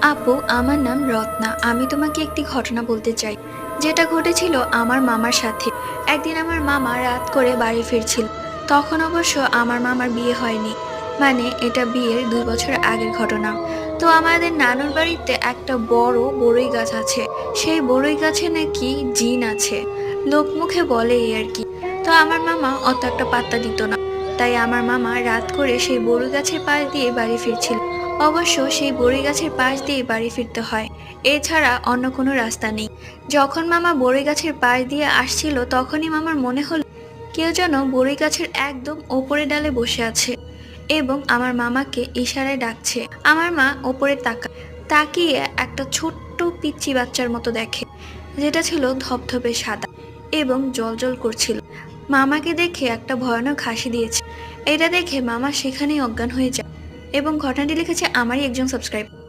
আপু, আমার নাম রত্না। আমি তোমাকে একটি ঘটনা বলতে চাই, যেটা ঘটেছিল আমার মামার সাথে। একদিন আমার মামা রাত করে বাড়ি ফিরছিল। তখন অবশ্য আমার মামার বিয়ে হয়নি, মানে এটা বিয়ের 2 বছর আগের ঘটনা। তো আমাদের নানুর বাড়িতে একটা বড় বড়ই গাছ আছে। সেই বড়ই গাছে নাকি জিন আছে, লোকমুখে বলে এই আর কি। তো আমার মামা অত একটা পাত্তা দিত না, তাই আমার মামা রাত করে সেই বড়ই গাছের পাশ দিয়ে বাড়ি ফিরছিল। অবশ্য সেই বড়ই গাছের পাশ দিয়ে বাড়ি ফিরতে হয়, এছাড়া অন্য কোনো রাস্তা নেই। যখন মামা বড়ই গাছের পাশ দিয়ে আসছিল, তখনই মামার মনে হলো কেউ যেন বড়ই গাছের একদম ওপরে ডালে বসে আছে এবং আমার মামাকে ইশারায় ডাকছে। আমার মা ওপরে তাকিয়ে একটা ছোট্ট পিচ্চি বাচ্চার মতো দেখে, যেটা ছিল ধপধপে সাদা এবং জলজল করছিল। মামাকে দেখে একটা ভয়ানক হাসি দিয়েছে। এটা দেখে মামা সেখানেই অজ্ঞান হয়ে যায়। এবং ঘটনাটি লিখেছে আমারই একজন সাবস্ক্রাইবার।